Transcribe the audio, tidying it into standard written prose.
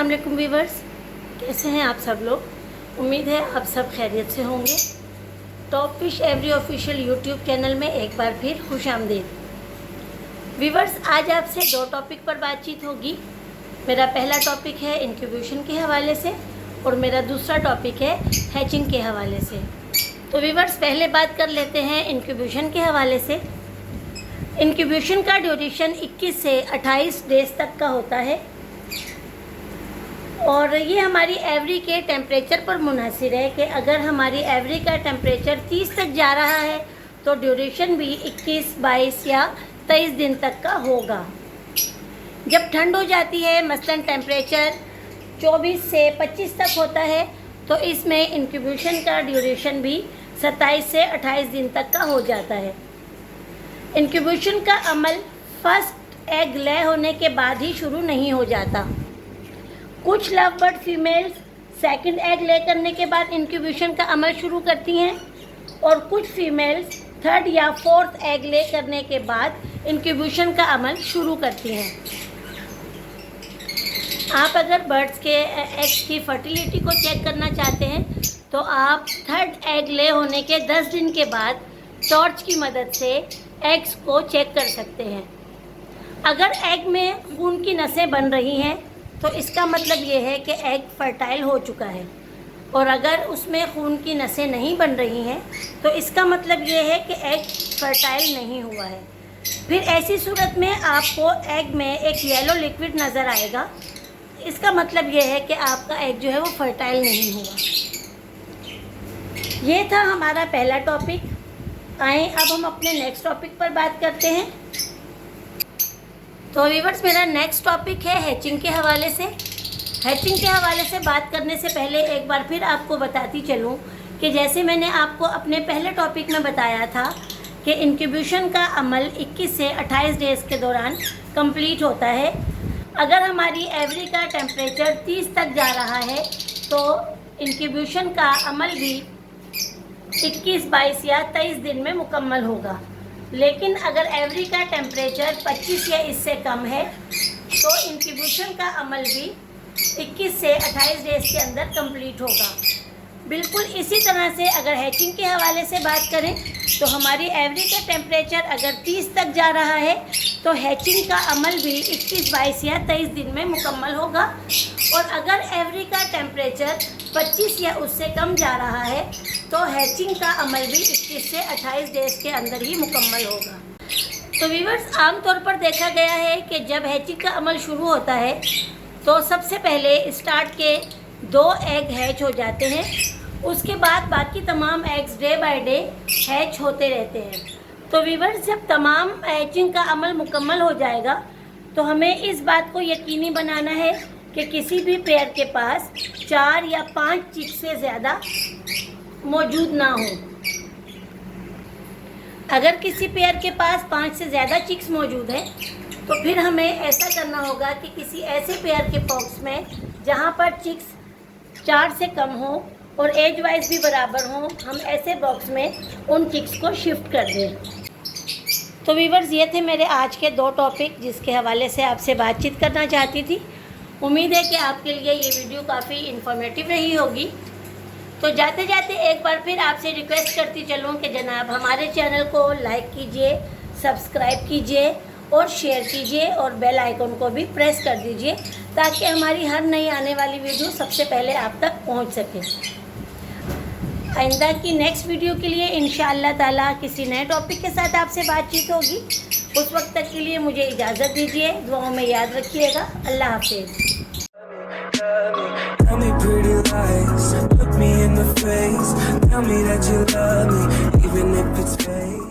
अस्सलाम वालेकुम व्यूअर्स, कैसे हैं आप सब लोग। उम्मीद है आप सब खैरियत से होंगे। Top fish every official YouTube channel में एक बार फिर खुश आमदीद। व्यूअर्स, आज आपसे दो टॉपिक पर बातचीत होगी। मेरा पहला टॉपिक है इंक्यूबेशन के हवाले से और मेरा दूसरा टॉपिक है हैचिंग के हवाले से। तो व्यूअर्स, पहले बात कर लेते हैं इंक्यूबेशन के हवाले से। इंक्यूबेशन का ड्यूरेशन 21 से 28 डेज तक का होता है और ये हमारी एवरी के टेम्परेचर पर मुनहसर है कि अगर हमारी एवरी का टेम्परेचर 30 तक जा रहा है तो ड्यूरेशन भी 21, 22 या 23 दिन तक का होगा। जब ठंड हो जाती है, मसलन टेम्परेचर 24 से 25 तक होता है, तो इसमें इंक्यूबेशन का ड्यूरेशन भी 27 से 28 दिन तक का हो जाता है। इंक्यूबेशन का अमल फर्स्ट एग ले होने के बाद ही शुरू नहीं हो जाता। कुछ love bird females second egg ले करने के बाद इंक्यूबेशन का अमल शुरू करती हैं और कुछ फीमेल्स थर्ड या फोर्थ एग ले करने के बाद इंक्यूबेशन का अमल शुरू करती हैं। आप अगर बर्ड्स के एग्स की फर्टिलिटी को चेक करना चाहते हैं तो आप थर्ड एग ले होने के 10 दिन के बाद टॉर्च की मदद से एग्स को चेक कर सकते हैं। अगर एग में खून की नसें बन रही हैं तो इसका मतलब ये है कि एग फर्टाइल हो चुका है, और अगर उसमें खून की नसें नहीं बन रही हैं तो इसका मतलब ये है कि एग फर्टाइल नहीं हुआ है। फिर ऐसी सूरत में आपको एग में एक येलो लिक्विड नज़र आएगा। इसका मतलब ये है कि आपका एग जो है वो फर्टाइल नहीं हुआ। ये था हमारा पहला टॉपिक। आए अब हम अपने नेक्स्ट टॉपिक पर बात करते हैं। तो व्यूअर्स, मेरा नेक्स्ट टॉपिक है हैचिंग के हवाले से। हैचिंग के हवाले से बात करने से पहले एक बार फिर आपको बताती चलूँ कि जैसे मैंने आपको अपने पहले टॉपिक में बताया था कि इंक्यूबेशन का अमल 21 से 28 डेज़ के दौरान कंप्लीट होता है। अगर हमारी एवरी का टेम्परेचर 30 तक जा रहा है तो इंक्यूबेशन का अमल भी 21, 22 या 23 दिन में मुकम्मल होगा। लेकिन अगर एवरी का टेम्परेचर 25 या इससे कम है तो इंक्यूबेशन का अमल भी 21 से 28 डेज़ के अंदर कंप्लीट होगा। बिल्कुल इसी तरह से अगर हैचिंग के हवाले से बात करें तो हमारी एवरी का टेम्परेचर अगर 30 तक जा रहा है तो हैचिंग का अमल भी 21, 22 या 23 दिन में मुकम्मल होगा। और अगर एवरी का टेम्परेचर 25 या उससे कम जा रहा है तो हैचिंग का अमल भी 21 से 28 डेज़ के अंदर ही मुकम्मल होगा। तो व्यूअर्स, आमतौर पर देखा गया है कि जब हैचिंग का अमल शुरू होता है तो सबसे पहले स्टार्ट के 2 एग हैच हो जाते हैं। उसके बाद बाकी तमाम eggs day by day hatch होते रहते हैं। तो व्यूअर्स, जब तमाम हैचिंग का अमल मुकम्मल हो जाएगा तो हमें इस बात को यकीनी बनाना है कि किसी भी पेयर के पास 4 या 5 चिक से ज़्यादा मौजूद ना हो। अगर किसी पेयर के पास 5 से ज़्यादा चिक्स मौजूद हैं तो फिर हमें ऐसा करना होगा कि किसी ऐसे पेयर के बॉक्स में जहाँ पर चिक्स 4 से कम हो और एज वाइज भी बराबर हों, हम ऐसे बॉक्स में उन चिक्स को शिफ्ट कर दें। तो व्यूअर्स, ये थे मेरे आज के 2 टॉपिक जिसके हवाले से आपसे बातचीत करना चाहती थी। उम्मीद है कि आपके लिए ये वीडियो काफ़ी इन्फॉर्मेटिव रही होगी। तो जाते जाते एक बार फिर आपसे रिक्वेस्ट करती चलूँ कि जनाब हमारे चैनल को लाइक कीजिए, सब्सक्राइब कीजिए और शेयर कीजिए और बेल आइकन को भी प्रेस कर दीजिए ताकि हमारी हर नई आने वाली वीडियो सबसे पहले आप तक पहुंच सके। आइंदा की नेक्स्ट वीडियो के लिए इंशाअल्लाह ताला किसी नए टॉपिक के साथ आपसे बातचीत होगी। उस वक्त तक के लिए मुझे इजाज़त दीजिए। दुआओं में याद रखिएगा। अल्लाह हाफिज़। Tell me pretty lies, look me in the face, tell me that you love me, even if it's fake.